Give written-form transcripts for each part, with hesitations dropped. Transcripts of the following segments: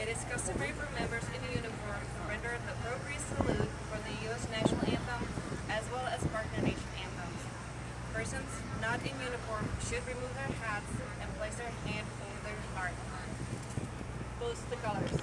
It is customary for members in uniform to render the appropriate salute for the U.S. National Anthem as well as partner nation anthems. Persons not in uniform should remove their hats and place their hand over their heart. Close the colors.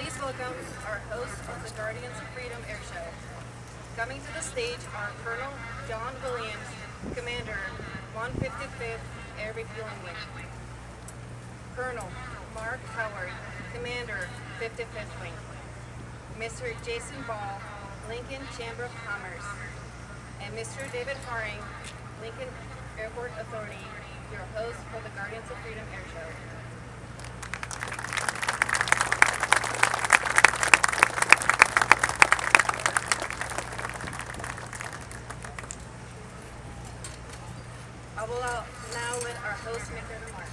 Please welcome our host of the Guardians of Freedom Airshow. Coming to the stage are Colonel John Williams, Commander, 155th Air Refueling Wing. Colonel Mark Howard, Commander, 55th Wing. Mr. Jason Ball, Lincoln Chamber of Commerce. And Mr. David Haring, Lincoln Airport Authority, your host for the Guardians of Freedom Airshow. will now let our host make their remarks.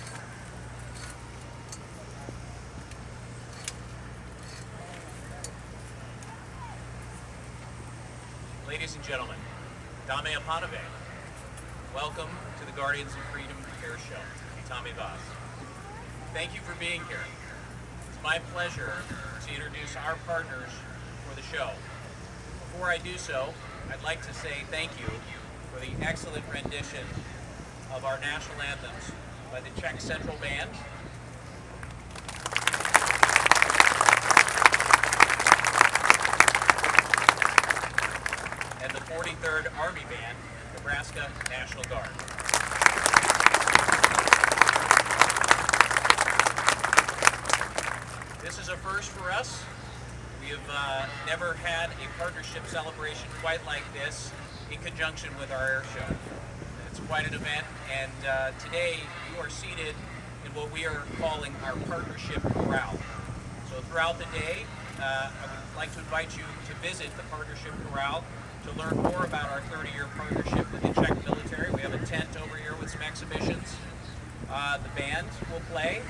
Ladies and gentlemen, Dame a Panave, welcome to the Guardians of Freedom Airshow. Tommy Voss. Thank you for being here. It's my pleasure to introduce our partners for the show. Before I do so, I'd like to say thank you for the excellent rendition of our national anthems by the Czech Central Band, and the 43rd Army Band, Nebraska National Guard. This is a first for us. We have never had a partnership celebration quite like this in conjunction with our air show. It's quite an event, and today you are seated in what we are calling our partnership corral. So throughout the day, I would like to invite you to visit the partnership corral to learn more about our 30-year partnership with the Czech military. We have a tent over here with some exhibitions. The band will play,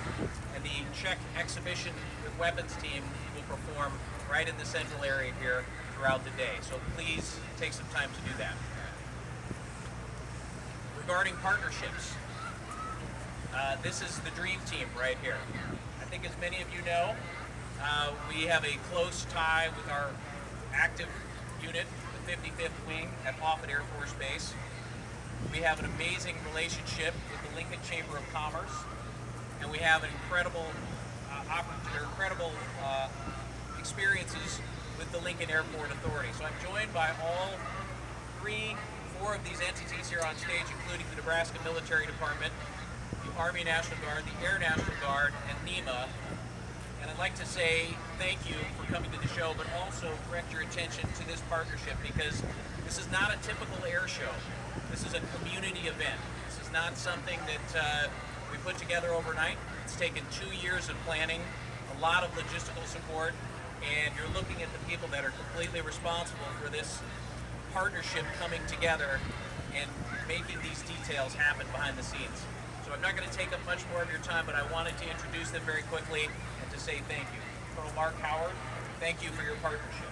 and the Czech exhibition with weapons team will perform right in the central area here throughout the day. So please take some time to do that. Regarding partnerships, this is the dream team right here. I think as many of you know, we have a close tie with our active unit, the 55th Wing at Offutt Air Force Base. We have an amazing relationship with the Lincoln Chamber of Commerce, and we have an incredible experiences with the Lincoln Airport Authority. So I'm joined by all four of these entities here on stage, including the Nebraska Military Department, the Army National Guard, the Air National Guard, and NEMA. And I'd like to say thank you for coming to the show, but also direct your attention to this partnership, because this is not a typical air show. This is a community event. This is not something that we put together overnight. It's taken 2 years of planning, a lot of logistical support, and you're looking at the people that are completely responsible for this partnership coming together and making these details happen behind the scenes. So I'm not going to take up much more of your time, but I wanted to introduce them very quickly and to say thank you. Colonel Mark Howard, thank you for your partnership.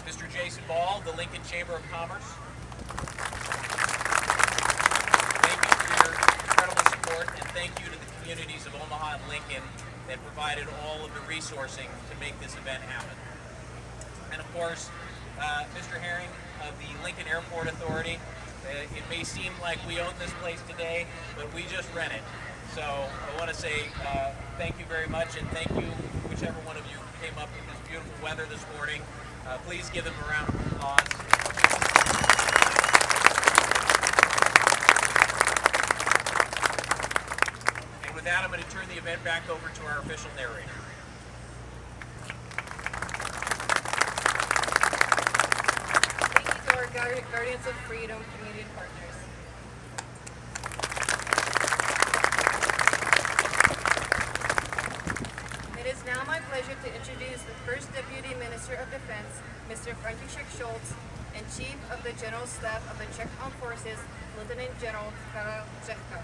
Mr. Jason Ball, the Lincoln Chamber of Commerce. Thank you for your incredible support, and thank you to the communities of Omaha and Lincoln that provided all of the resourcing to make this event happen. And of course, Mr. Herring of the Lincoln Airport Authority. It may seem like we own this place today, but we just rent it. So I want to say thank you very much, and thank you, whichever one of you came up with this beautiful weather this morning. Please give them a round of applause. And with that, I'm going to turn the event back over to our official narrator. Thank you to our Guardians of Freedom community partners. It is now my pleasure to introduce the First Deputy Minister of Defense, Mr. František Scholz, and Chief of the General Staff of the Czech Armed Forces, Lieutenant General Karel Řehka.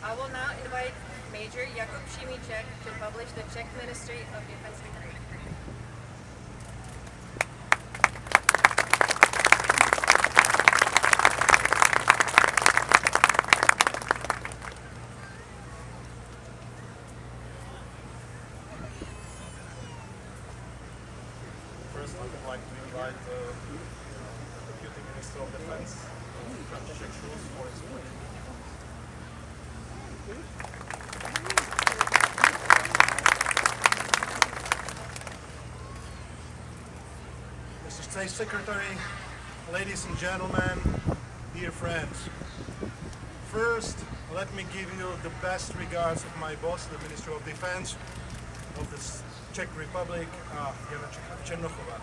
I will now invite Major Jakub Šimíček to publish the Czech Ministry of Defense decree. First, I would like to invite the Deputy Minister of Defense, František Scholz, for his speech. Mr. State Secretary, ladies and gentlemen, dear friends. First, let me give you the best regards of my boss, the Minister of Defense of the Czech Republic, Jana Černochová.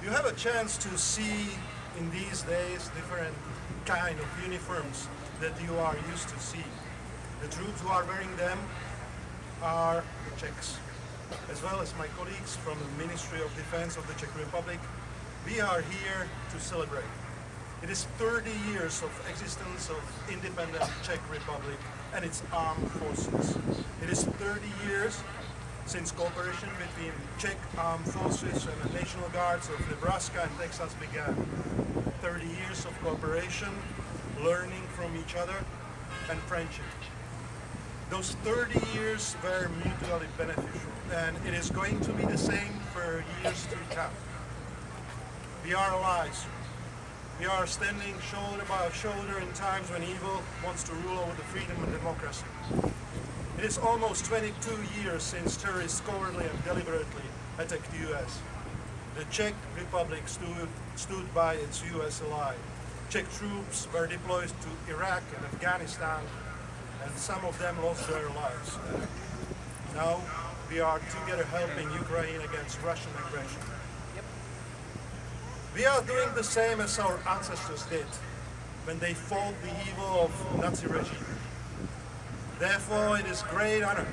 You have a chance to see in these days different kind of uniforms that you are used to see. The troops who are wearing them are the Czechs, as well as my colleagues from the Ministry of Defense of the Czech Republic. We are here to celebrate. It is 30 years of existence of independent Czech Republic and its armed forces. It is 30 years since cooperation between Czech armed forces and the National Guards of Nebraska and Texas began. 30 years of cooperation, learning from each other, and friendship. Those 30 years were mutually beneficial, and it is going to be the same for years to come. We are allies. We are standing shoulder by shoulder in times when evil wants to rule over the freedom and democracy. It is almost 22 years since terrorists cowardly and deliberately attacked the US. The Czech Republic stood by its US ally. Czech troops were deployed to Iraq and Afghanistan, and some of them lost their lives. Now we are together helping Ukraine against Russian aggression. We are doing the same as our ancestors did when they fought the evil of Nazi regime. Therefore, it is great honor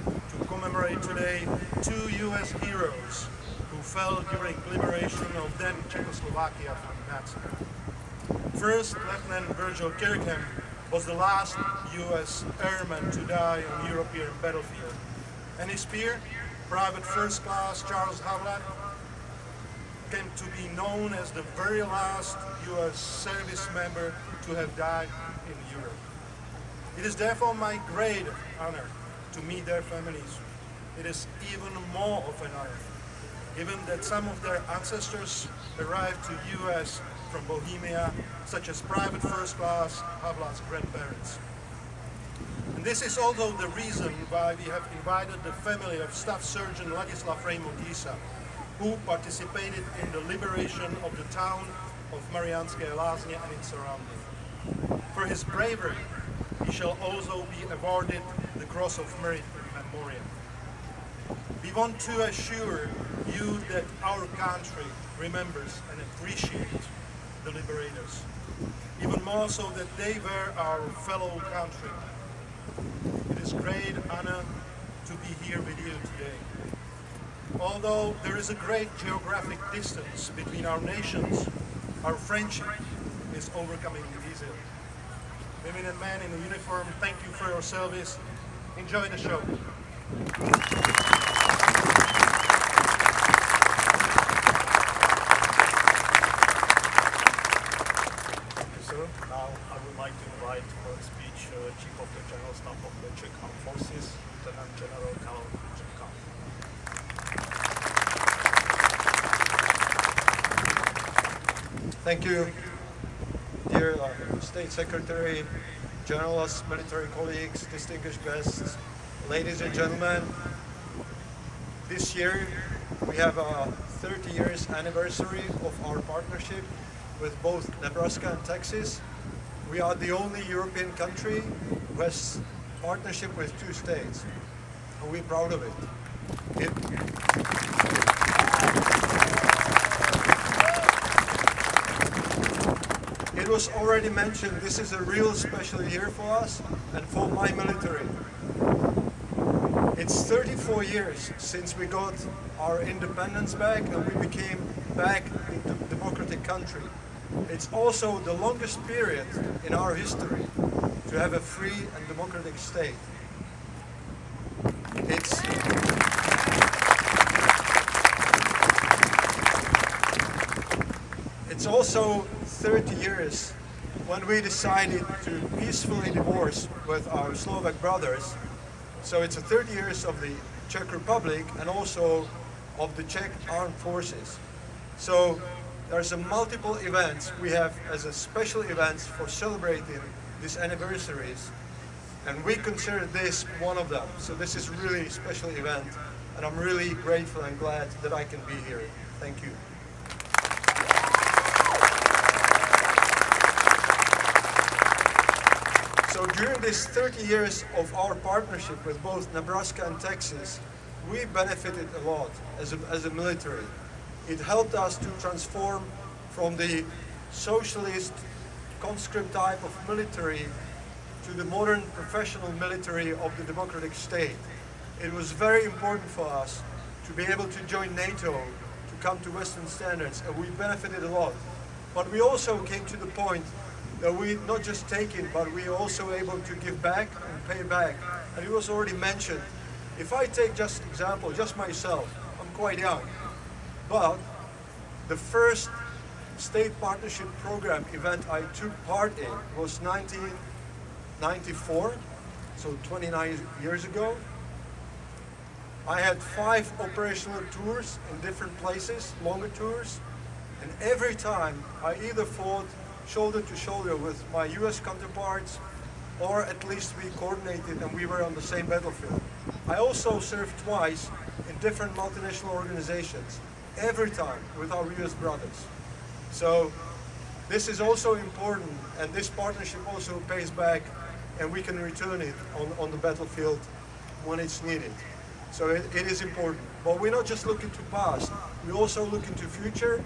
to commemorate today 2 US heroes who fell during liberation of then Czechoslovakia from Nazis. First, Lieutenant Virgil Kirkham was the last US airman to die on European battlefield, and his peer, Private First Class Charles Havlat, came to be known as the very last US service member to have died in Europe. It is therefore my great honor to meet their families. It is even more of an honor, given that some of their ancestors arrived to US from Bohemia, such as Private First Class Havlat's grandparents. And this is also the reason why we have invited the family of Staff Sergeant Ladislav Rejmo-Tisa, who participated in the liberation of the town of Mariánské Lázně and its surrounding. For his bravery, he shall also be awarded the Cross of Merit Memorial. We want to assure you that our country remembers and appreciates the liberators, even more so that they were our fellow countrymen. It is great honor to be here with you today. Although there is a great geographic distance between our nations, our friendship is overcoming easily. Women and men in the uniform, thank you for your service. Enjoy the show. Now I would like to invite for a speech Chief of the General Staff of the Czech Armed Forces, Lieutenant General Karel Řepka. Thank you, dear State Secretary, Generals, military colleagues, distinguished guests, ladies and gentlemen. This year we have a 30 years anniversary of our partnership with both Nebraska and Texas. We are the only European country who has partnership with 2 states, and we're proud of it. It was already mentioned, this is a real special year for us and for my military. It's 34 years since we got our independence back and we became back a democratic country. It's also the longest period in our history to have a free and democratic state. It's also 30 years when we decided to peacefully divorce with our Slovak brothers. So it's 30 years of the Czech Republic and also of the Czech Armed Forces. So there's a multiple events we have as a special events for celebrating these anniversaries, and we consider this one of them. So this is really a special event, and I'm really grateful and glad that I can be here. Thank you. So during these 30 years of our partnership with both Nebraska and Texas, we benefited a lot as a military. It helped us to transform from the socialist conscript type of military to the modern professional military of the democratic state. It was very important for us to be able to join NATO, to come to Western standards, and we benefited a lot. But we also came to the point that we not just take it, but we are also able to give back and pay back. And it was already mentioned. If I take just example, just myself, I'm quite young, but the first state partnership program event I took part in was 1994, so 29 years ago. I had 5 operational tours in different places, longer tours, and every time I either fought shoulder to shoulder with my US counterparts, or at least we coordinated and we were on the same battlefield. I also served twice in different multinational organizations, every time with our US brothers. So this is also important, and this partnership also pays back, and we can return it on the battlefield when it's needed. So it is important. But we're not just looking to past, we also look into future.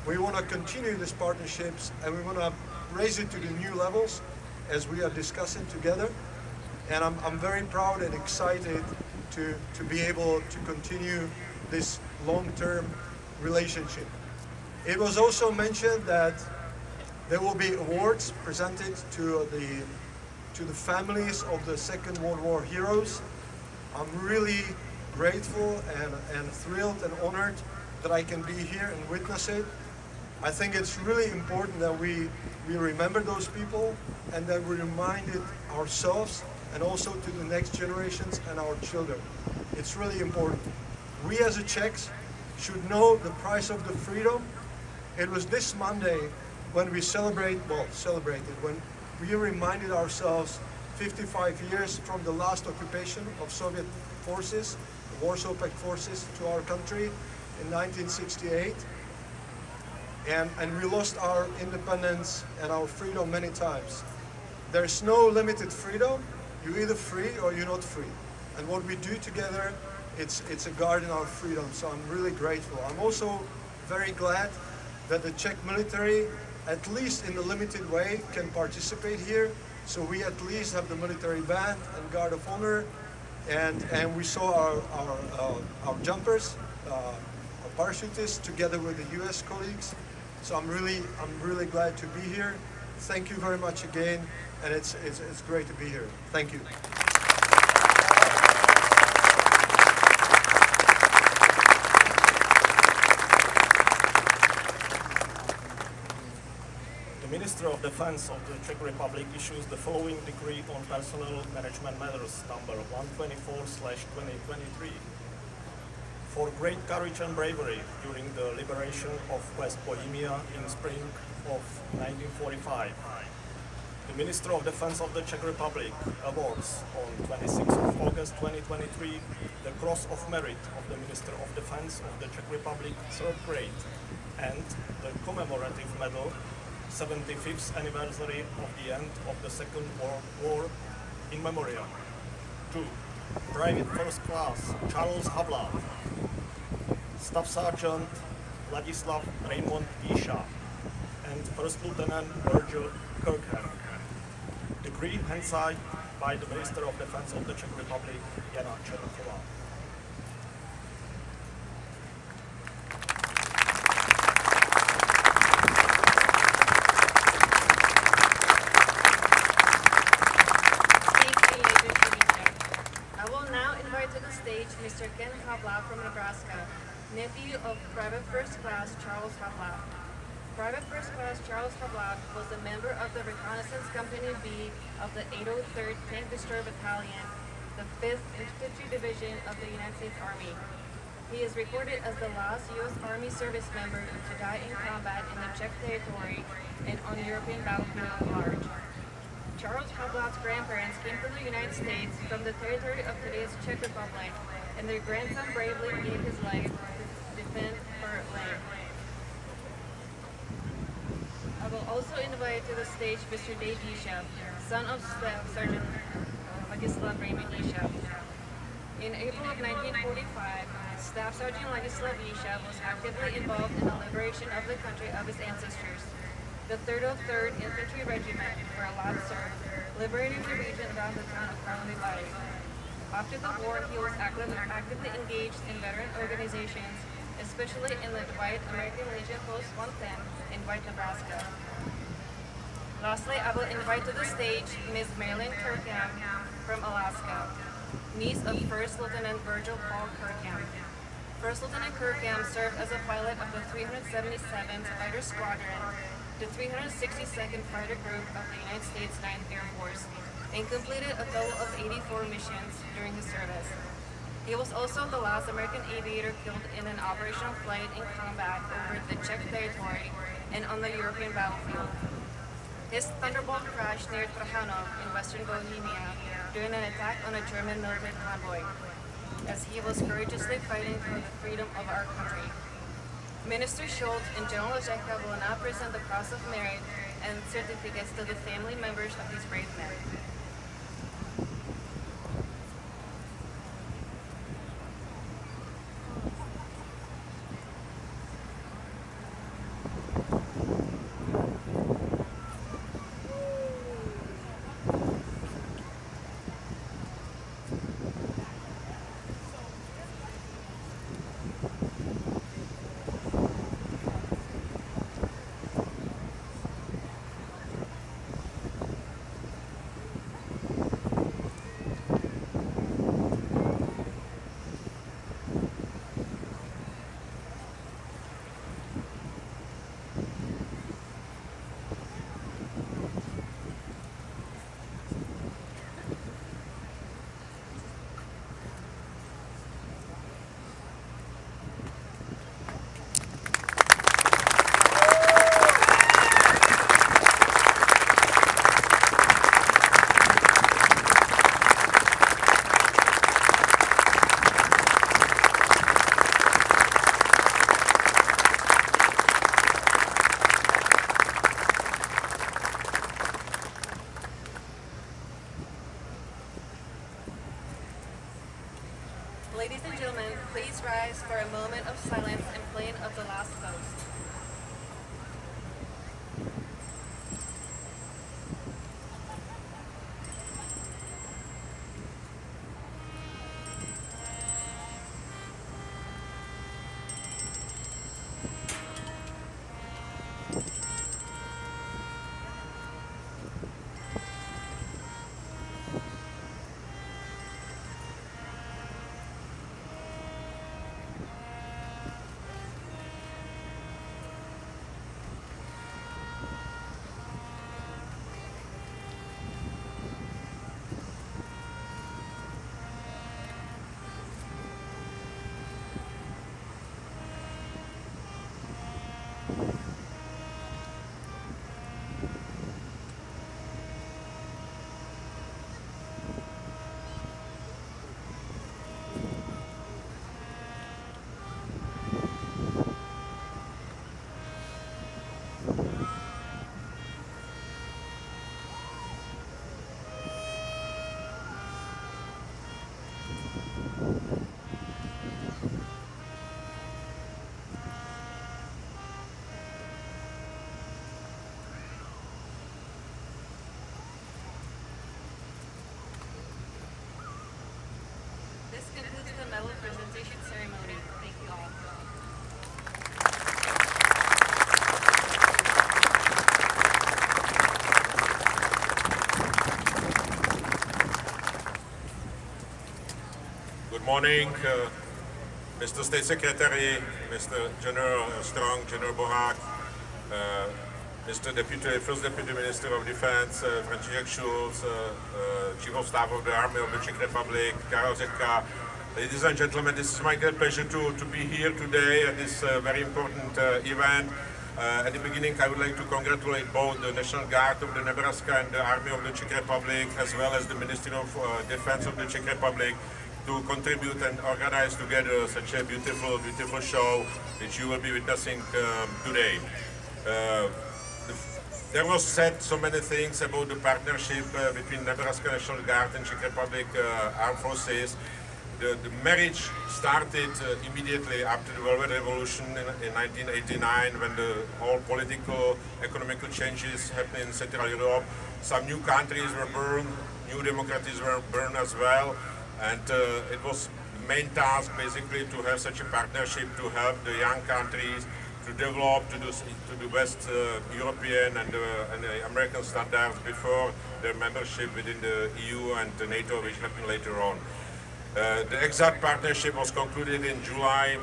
We want to continue these partnerships, and we want to raise it to the new levels as we are discussing together. And I'm very proud and excited to be able to continue this long-term relationship. It was also mentioned that there will be awards presented to the families of the Second World War heroes. I'm really grateful and thrilled and honored that I can be here and witness it. I think it's really important that we remember those people and that we remind it ourselves and also to the next generations and our children. It's really important. We as a Czechs should know the price of the freedom. It was this Monday when we when we reminded ourselves 55 years from the last occupation of Soviet forces, the Warsaw Pact forces, to our country in 1968. And we lost our independence and our freedom many times. There's no limited freedom. You're either free or you're not free. And what we do together, it's a guard in our freedom. So I'm really grateful. I'm also very glad that the Czech military, at least in the limited way, can participate here. So we at least have the military band and guard of honor, and we saw our jumpers, our parachutists, together with the U.S. colleagues. So I'm really glad to be here. Thank you very much again, and it's great to be here. Thank you. The Minister of Defense of the Czech Republic issues the following decree on personnel management matters number 124/2023. For great courage and bravery during the liberation of West Bohemia in spring of 1945, the Minister of Defense of the Czech Republic awards on 26th of August 2023 the Cross of Merit of the Minister of Defense of the Czech Republic, 3rd grade, and the commemorative medal 75th anniversary of the end of the Second World War in memoriam to Private First Class Charles Havla, Staff Sergeant Ladislav Raymond Píša, and First Lieutenant Virgil Kirkham. Decree handsigned by the Minister of Defense of the Czech Republic, Jana Černochová. Mr. Ken Havla from Nebraska, nephew of Private First Class Charles Havla. Private First Class Charles Havla was a member of the Reconnaissance Company B of the 803rd Tank Destroyer Battalion, the 5th Infantry Division of the United States Army. He is recorded as the last U.S. Army service member to die in combat in the Czech territory and on European battlefield at large. Charles Havla's grandparents came to the United States from the territory of today's Czech Republic, and their grandson bravely gave his life to defend our land. I will also invite to the stage Mr. Dave Isham, son of Staff Sergeant Legislav Raymond Isham. In April of 1945, Staff Sergeant Legislav Isham was actively involved in the liberation of the country of his ancestors. The 303rd Infantry Regiment, where Lav served, liberating the region around the town of Karlovy Vary. After the war, he was actively engaged in veteran organizations, especially in the Dwight American Legion Post 110 in White, Nebraska. Lastly, I will invite to the stage Ms. Marilyn Kirkham from Alaska, niece of First Lieutenant Virgil Paul Kirkham. First Lieutenant Kirkham served as a pilot of the 377th Fighter Squadron, the 362nd Fighter Group of the United States 9th Air Force, and completed a total of 84 missions during his service. He was also the last American aviator killed in an operational flight in combat over the Czech territory and on the European battlefield. His Thunderbolt crashed near Trhanov in western Bohemia during an attack on a German military convoy, as he was courageously fighting for the freedom of our country. Minister Schultz and General Zeka will now present the Cross of Merit and certificates to the family members of these brave men. Ladies and gentlemen, please rise for a moment of silence and playing of the last post. This concludes the medal presentation ceremony. Thank you all. Good morning, Mr. State Secretary, Mr. General Strong, General Bohak, Mr. First Deputy Minister of Defense, František Schulz, Chief of Staff of the Army of the Czech Republic, Karel Zetka. Ladies and gentlemen, this is my great pleasure to be here today at this very important event. At the beginning, I would like to congratulate both the National Guard of the Nebraska and the Army of the Czech Republic, as well as the Ministry of Defense of the Czech Republic, to contribute and organize together such a beautiful show which you will be witnessing today. There was said so many things about the partnership between Nebraska National Guard and Czech Republic Armed Forces. The marriage started immediately after the Velvet Revolution in 1989, when all political, economical changes happened in Central Europe. Some new countries were burned, new democracies were burned as well, and it was the main task basically to have such a partnership to help the young countries to develop to the West European and the American standards before their membership within the EU and the NATO, which happened later on. The exact partnership was concluded in July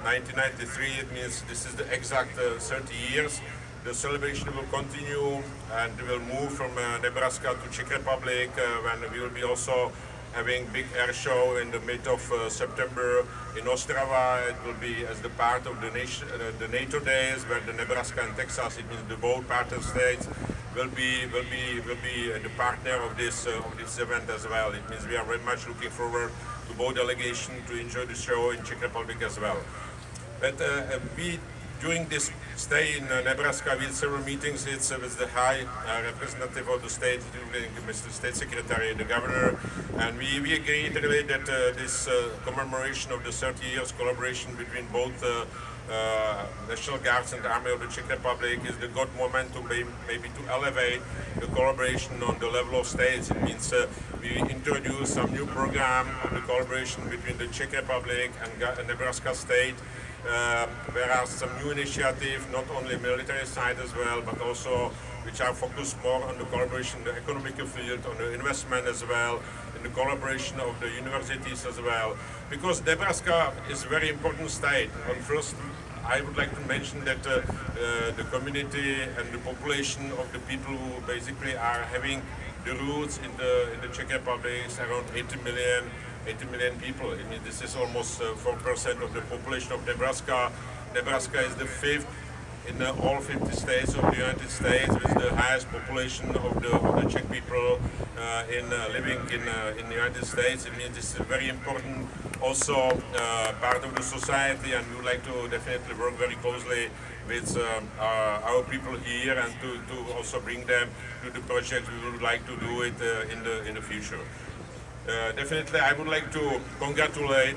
1993. It means this is the exact 30 years. The celebration will continue and will move from Nebraska to Czech Republic when we will be also having big air show in the mid of September in Ostrava. It will be as the part of the NATO days, where the Nebraska and Texas, it means the both partner states, will be the partner of this event as well. It means we are very much looking forward to both delegations to enjoy the show in Czech Republic as well. But we, during this stay in Nebraska, we had several meetings with the high representative of the state, including Mr. State Secretary, the governor, and we agreed really that this commemoration of the 30 years collaboration between both National Guards and the Army of the Czech Republic is the good moment to maybe to elevate the collaboration on the level of states. It means we introduce some new program of the collaboration between the Czech Republic and Nebraska state. There are some new initiatives, not only military side as well, but also which are focused more on the collaboration in the economic field, on the investment as well, in the collaboration of the universities as well. Because Nebraska is a very important state. And first, I would like to mention that the community and the population of the people who basically are having the roots in the Czech Republic is around 80 million people. I mean, this is almost 4% of the population of Nebraska. Nebraska is the fifth in all 50 states of the United States, with the highest population of the Czech people living in the United States. It means this is very important also part of the society, and we would like to definitely work very closely with our people here and to also bring them to the project. We would like to do it in the future. Definitely, I would like to congratulate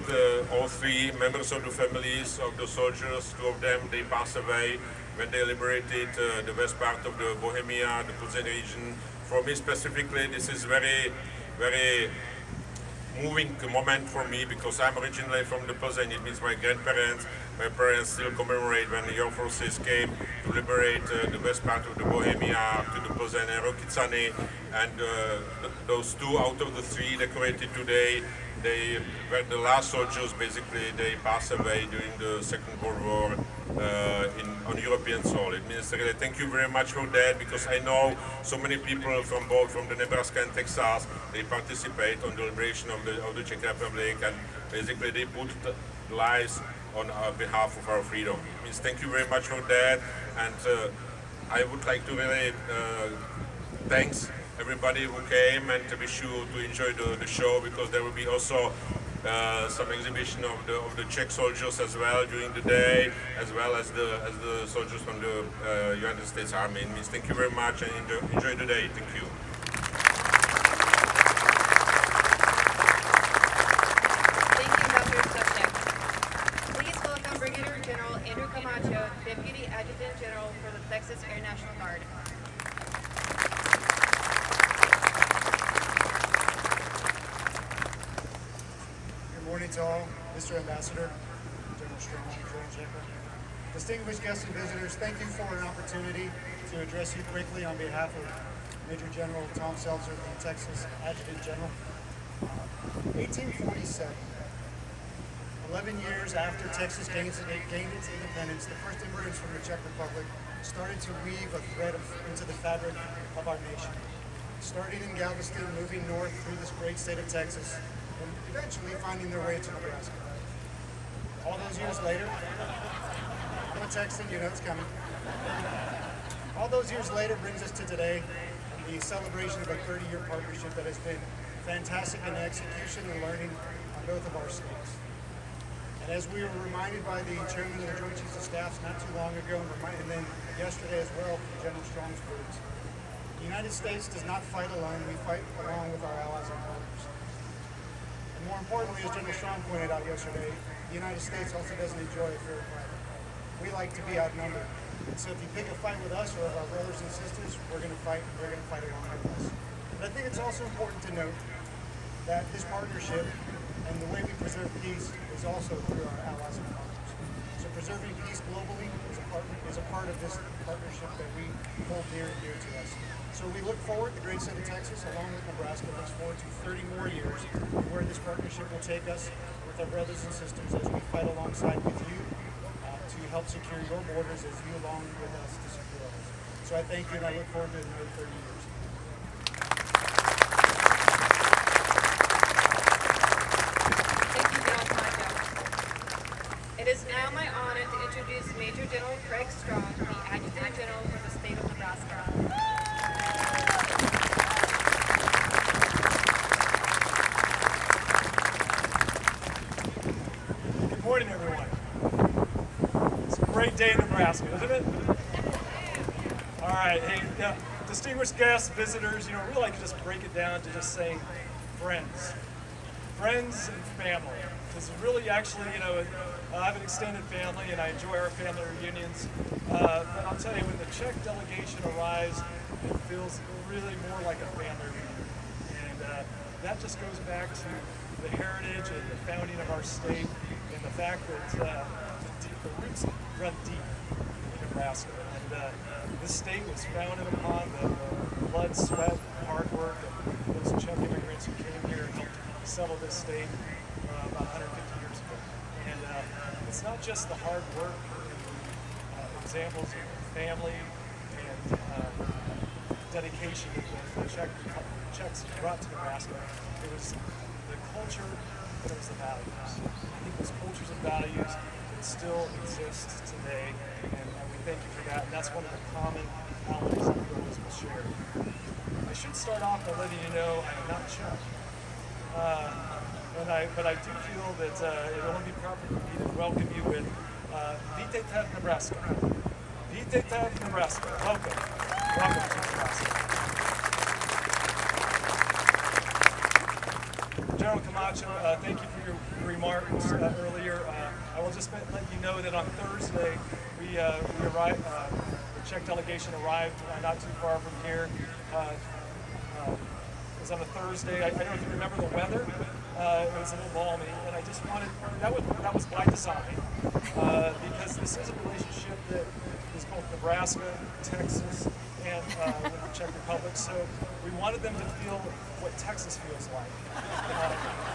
all three members of the families of the soldiers. Two of them, they passed away when they liberated the west part of the Bohemia, the Plzeň region. For me specifically, this is very, very moving moment for me, because I'm originally from the Plzeň. It means my parents still commemorate when the Air Forces came to liberate the west part of the Bohemia to the Plzeň and Rokycany, and those two out of the three decorated today, they were the last soldiers. Basically, they passed away during the Second World War on European soil. It means really thank you very much for that, because I know so many people from the Nebraska and Texas, they participate on the liberation of the Czech Republic, and basically they put lives on behalf of our freedom. It means thank you very much for that, and I would like to really thanks everybody who came, and to wish you to enjoy the show, because there will be also some exhibition of the Czech soldiers as well during the day, as well as the soldiers from the United States Army. It means thank you very much, and enjoy the day. Thank you. Thank you, Dr. Subject. Please welcome Brigadier General Andrew Camacho, Deputy Adjutant General for the Texas Air National Guard. Good morning to all, Mr. Ambassador, General Strong, General Jekyll. Distinguished guests and visitors, thank you for an opportunity to address you quickly on behalf of Major General Tom Seltzer, the Texas Adjutant General. 1847, 11 years after Texas gained its independence, the first immigrants from the Czech Republic started to weave a thread into the fabric of our nation. Starting in Galveston, moving north through this great state of Texas, and eventually finding their way to Nebraska. All those years later, I'm a Texan, you know it's coming. All those years later brings us to today, the celebration of a 30-year partnership that has been fantastic in execution and learning on both of our states. And as we were reminded by the chairman of the Joint Chiefs of Staff not too long ago, and then yesterday as well from General Strong's words, the United States does not fight alone, we fight along with our allies and partners. And more importantly, as General Strong pointed out yesterday, the United States also doesn't enjoy a fair fight. We like to be outnumbered. And so if you pick a fight with us or with our brothers and sisters, we're going to fight along with us. But I think it's also important to note that this partnership and the way we preserve peace is also through our allies and partners. So preserving peace globally is a part of this partnership that we hold near and dear to us. So we look forward, the great state of Texas, along with Nebraska, looks forward to 30 more years where this partnership will take us with our brothers and sisters as we fight alongside with you to help secure your borders as you along with us to secure ours. So I thank you and I look forward to another 30 years. Thank you, General Majo. It is now my honor to introduce Major General Craig Strong, the Adjutant General for the state of Nebraska. Good morning, everyone. It's a great day in Nebraska, isn't it? All right, hey, distinguished guests, visitors, we like to just break it down to just saying friends. Friends and family. Because really, actually, I have an extended family and I enjoy our family reunions. But I'll tell you, when the Czech delegation arrives, it feels really more like a family reunion. And that just goes back to the heritage and the founding of our state and the fact that the roots run deep in Nebraska. And this state was founded upon the blood, sweat, and hard work of those Czech immigrants who came here and helped settle this state about 150 years ago. And it's not just the hard work and the examples of family and dedication that the Czechs brought to Nebraska. It was the culture and it was the values. I think those cultures and values that still exist today, and we thank you for that. And that's one of the common qualities that we always will share. I should start off by letting you know I am not Czech. But I do feel that it will be proper for me to welcome you with Vítejte v Nebraska. Vítejte v Nebraska. Welcome. Welcome to Nebraska. General Camacho, thank you for your remarks earlier. I will just let you know that on Thursday we arrived. The Czech delegation arrived not too far from here. It was on a Thursday. I don't know if you remember the weather. It was a little balmy, and I just wanted that was by design because this is a relationship that is both Nebraska, Texas, and with the Czech Republic. So we wanted them to feel what Texas feels like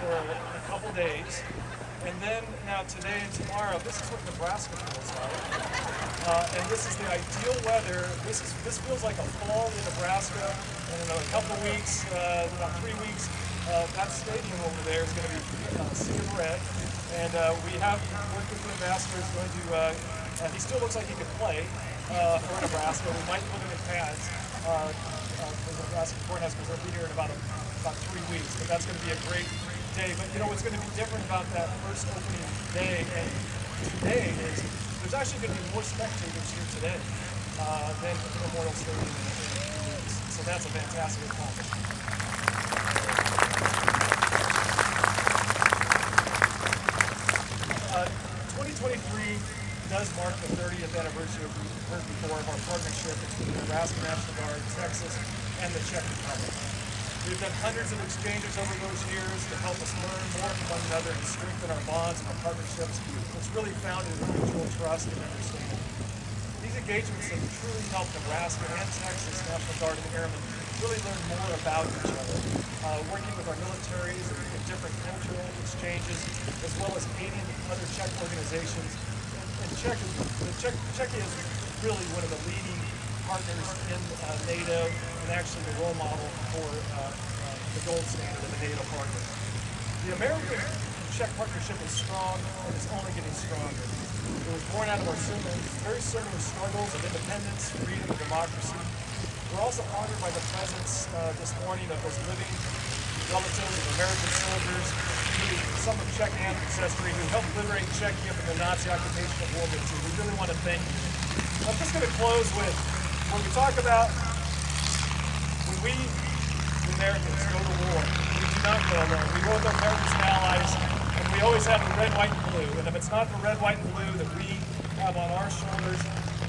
for a couple days. And then now today and tomorrow, this is what Nebraska feels like. And this is the ideal weather. This feels like a fall in Nebraska. And in a couple of weeks, about 3 weeks, that stadium over there is going to be sea of red. And we have worked with the ambassador. Is going to. He still looks like he could play for Nebraska. We might put him in pads for the Nebraska Cornhuskers. They'll be here in about 3 weeks. But that's going to be a great day. But what's going to be different about that first opening day and today is there's actually going to be more spectators here today than Memorial Stadium in 2 weeks. So that's a fantastic accomplishment. 2023 does mark the 30th anniversary, of we've heard before, of our partnership between the Nebraska National Guard, Texas, and the Czech Republic. We've done hundreds of exchanges over those years to help us learn more from one another and strengthen our bonds and our partnerships, which really founded in mutual trust and understanding. These engagements have truly helped Nebraska and Texas National Guard and Airmen really learn more about each other, working with our militaries in different cultural exchanges, as well as aiding other Czech organizations. And Czechia is really one of the leading partners in NATO and actually the role model for the gold standard of a NATO partner. The American-Czech partnership is strong and it's only getting stronger. It was born out of our very similar struggles of independence, freedom, and democracy. We're also honored by the presence this morning of those living relatives of American soldiers who some of Czech ancestry who helped liberate Czechia from the Nazi occupation of World War II. We really want to thank you. I'm just going to close with, when we talk about when we, the Americans, go to war, we do not go alone. We go with our partners and allies, and we always have the red, white, and blue. And if it's not the red, white, and blue that we have on our shoulders,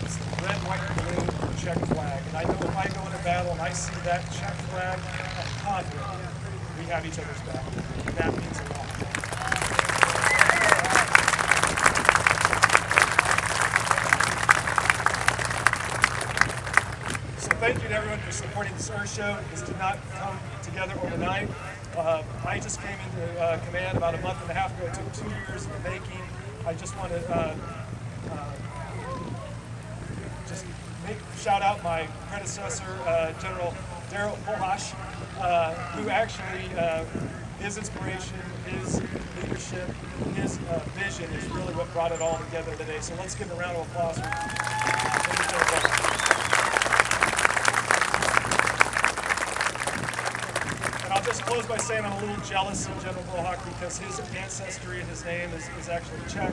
it's the red, white, and blue Czech flag. And I know if I go into battle and I see that Czech flag, I'm confident we have each other's back. And that means a lot. Thank you to everyone for supporting this Air Show. This did not come together overnight. I just came into command about a month and a half ago. It took 2 years in the making. I just want to shout out my predecessor, General Daryl Polhash, who actually, his inspiration, his leadership, his vision is really what brought it all together today. So let's give a round of applause for I'll just close by saying I'm a little jealous of General Bohak because his ancestry and his name is actually Czech.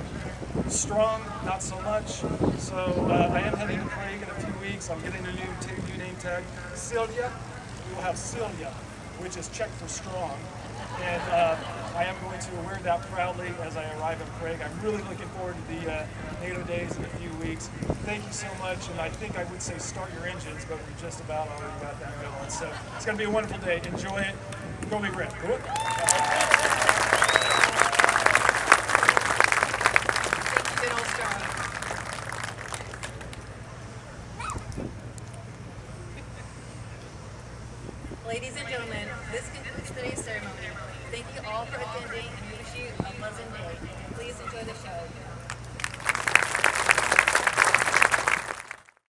Strong, not so much. So I am heading to Prague in a few weeks. I'm getting a new name tag. Silja, we will have Silja, which is Czech for strong. And I am going to wear that proudly as I arrive in Prague. I'm really looking forward to the NATO days in a few weeks. Thank you so much, and I think I would say start your engines, but we just about already got that going. So it's going to be a wonderful day. Enjoy it. Go Big Red. Go. Thank you, General Strong. Ladies and gentlemen, this concludes today's ceremony. Thank you all for attending.